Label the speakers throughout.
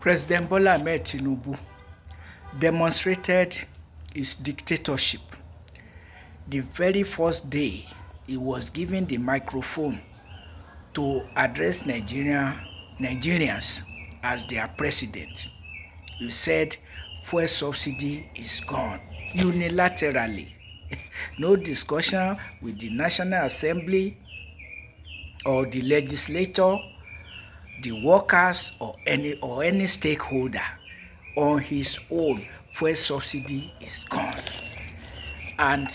Speaker 1: President Bola Ahmed Tinubu demonstrated his dictatorship the very first day he was given the microphone to address Nigerians as their president. He said fuel subsidy is gone unilaterally. No discussion with the National Assembly or the legislature, the workers, or any stakeholder. On his own, fuel subsidy is gone. And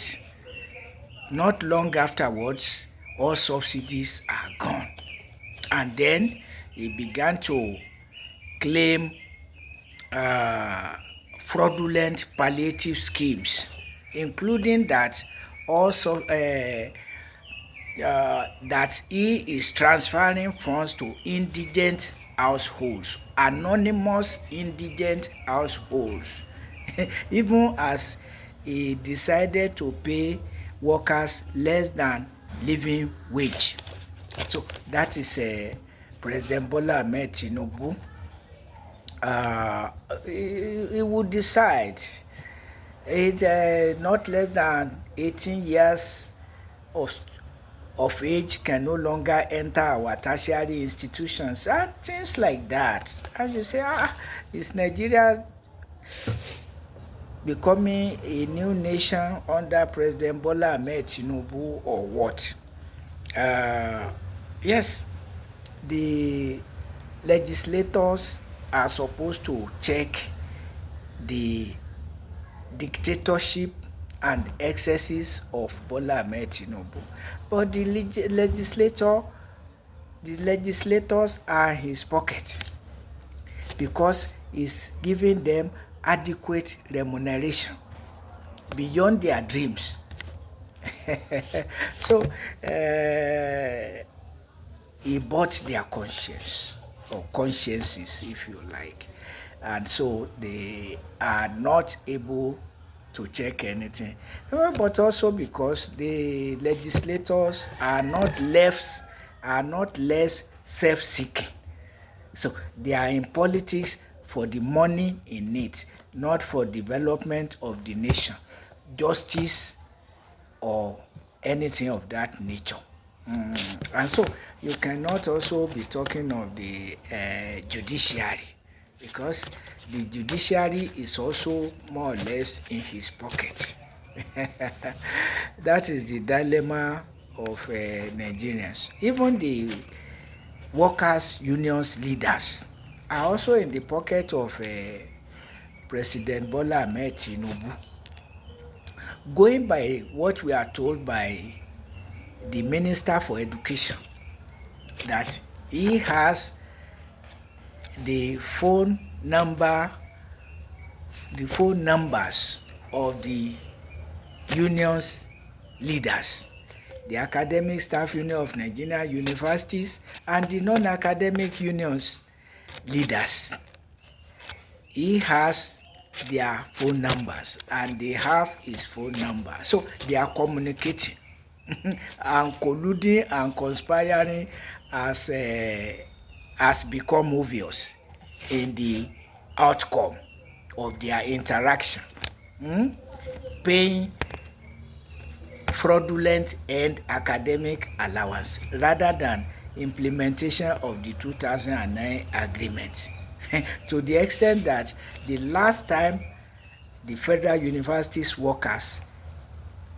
Speaker 1: not long afterwards, all subsidies are gone. And then he began to claim fraudulent palliative schemes, including that also that he is transferring funds to indigent households, anonymous indigent households, even as he decided to pay workers less than living wage. So that is President Bola Ahmed Tinubu. He would decide not less than 18 years of age can no longer enter our tertiary institutions and things like that. And you say, is Nigeria becoming a new nation under President Bola Ahmed Tinubu or what? Yes, the legislators are supposed to check the dictatorship and excesses of Bola Ahmed Tinubu, but the legislators are in his pocket because he's giving them adequate remuneration beyond their dreams. So he bought their conscience or consciences, if you like, and so they are not able to check anything. But also because the legislators are not less self-seeking. So they are in politics for the money in it, not for development of the nation, justice, or anything of that nature. And so you cannot also be talking of the judiciary, because the judiciary is also more or less in his pocket. That is the dilemma of Nigerians. Even the workers' unions leaders are also in the pocket of President Bola Ahmed Tinubu. Going by what we are told by the Minister for Education, that he has the phone numbers of the unions leaders, the Academic Staff Union of Nigerian Universities and the non-academic unions leaders. He has their phone numbers and they have his phone number. So they are communicating and colluding and conspiring has become obvious in the outcome of their interaction. Paying fraudulent and academic allowance rather than implementation of the 2009 agreement. To the extent that the last time the federal universities workers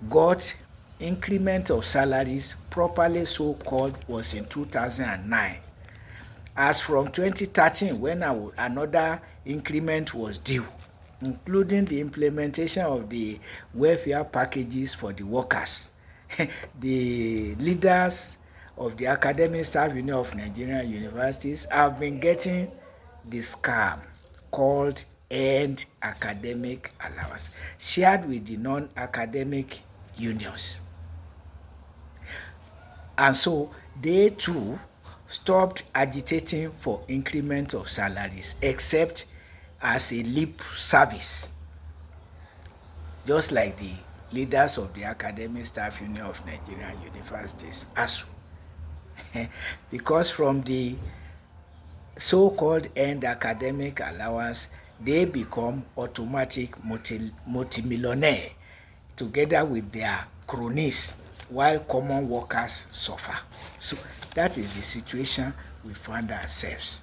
Speaker 1: got increment of salaries, properly so called, was in 2009. As from 2013, when another increment was due, including the implementation of the welfare packages for the workers, the leaders of the Academic Staff Union of Nigerian Universities have been getting the scam called End Academic Allowance, shared with the non-academic unions. And so they too stopped agitating for increment of salaries, except as a lip service, just like the leaders of the Academic Staff Union of Nigerian Universities, ASU. Because from the so-called end academic allowance, they become automatic multimillionaire together with their cronies while common workers suffer. So that is the situation we find ourselves.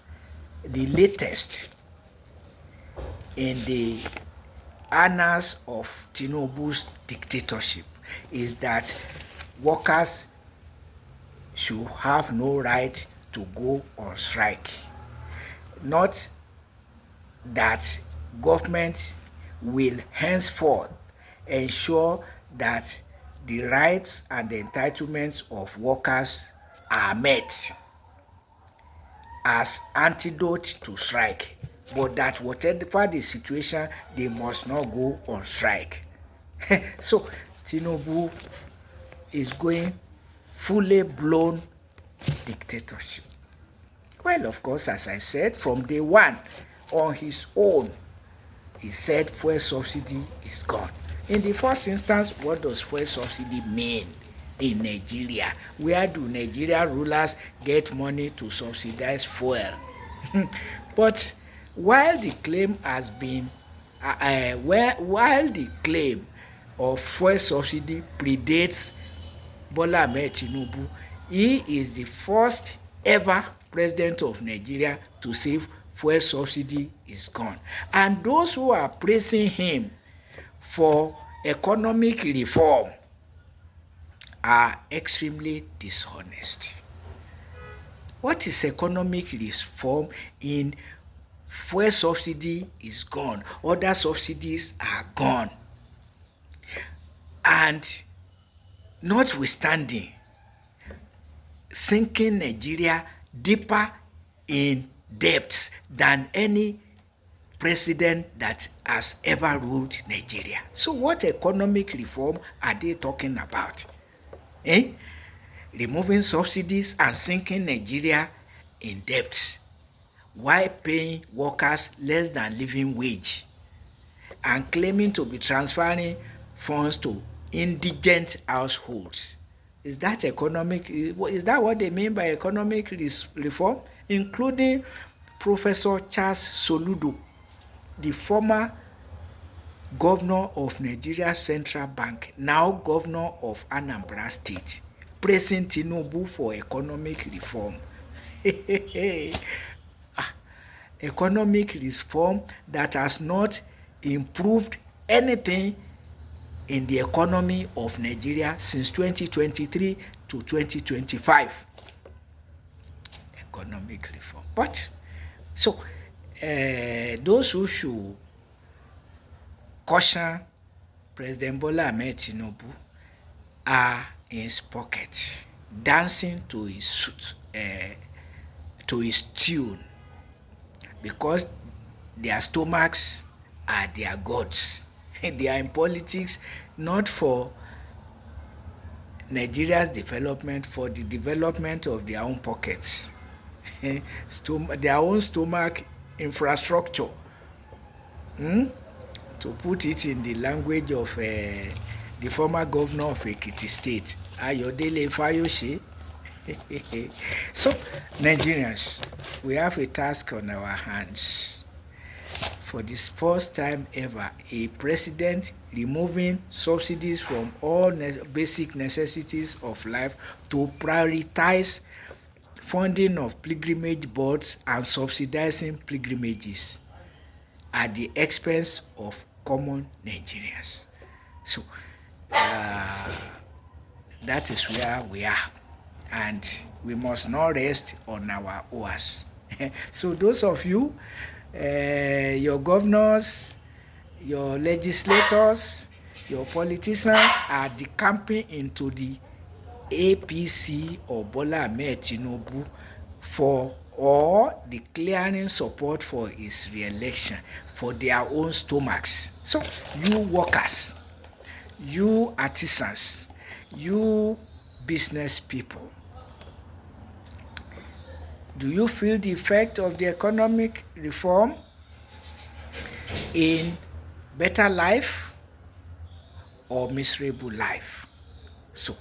Speaker 1: The latest in the annals of Tinubu's dictatorship is that workers should have no right to go on strike. Not that government will henceforth ensure that the rights and the entitlements of workers are met as antidote to strike, but that whatever the situation, they must not go on strike. So Tinubu is going fully blown dictatorship. Well, of course, as I said, from day one, on his own, he said fuel subsidy is gone. In the first instance, what does fuel subsidy mean in Nigeria? Where do Nigeria rulers get money to subsidize fuel? But while the claim has been, while the claim of fuel subsidy predates Bola Ahmed Tinubu, he is the first ever president of Nigeria to say fuel subsidy is gone. And those who are praising him for economic reform are extremely dishonest. What is economic reform in fuel subsidy is gone, other subsidies are gone, and notwithstanding sinking Nigeria deeper in debts than any president that has ever ruled Nigeria. So what economic reform are they talking about? Removing subsidies and sinking Nigeria in debts while paying workers less than living wage and claiming to be transferring funds to indigent households. Is that economic? Is that what they mean by economic reform? Including Professor Charles Soludo, the former governor of Nigeria Central Bank, now governor of Anambra State, praising Tinubu for economic reform. Economic reform that has not improved anything in the economy of Nigeria since 2023 to 2025. Economic reform. But so those who should caution President Bola Ahmed Tinubu are in his pocket, dancing to his tune, because their stomachs are their gods. They are in politics not for Nigeria's development, for the development of their own pockets, their own stomach infrastructure. To put it in the language of the former governor of Ekiti State, Ayodele Fayose. So, Nigerians, we have a task on our hands. For the first time ever, a president removing subsidies from all basic necessities of life to prioritize funding of pilgrimage boards and subsidizing pilgrimages at the expense of common Nigerians. So that is where we are, and we must not rest on our oars. So those of you, your governors, your legislators, your politicians are decamping into the APC or Bola Ahmed Tinubu for or declaring support for his re-election for their own stomachs. So you workers, you artisans, you business people, do you feel the effect of the economic reform in better life or miserable life? So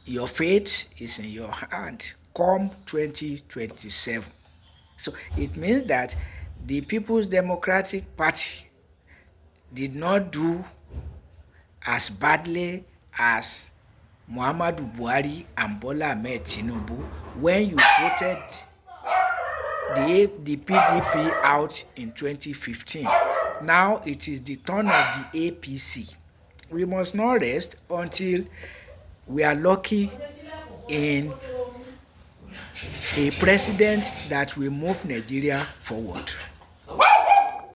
Speaker 1: your fate is in your hand. come 2027. So it means that the People's Democratic Party did not do as badly as Muhammadu Buhari and Bola Ahmed Tinubu when you voted the PDP out in 2015. Now it is the turn of the APC. We must not rest until we are lucky in a president that will move Nigeria forward.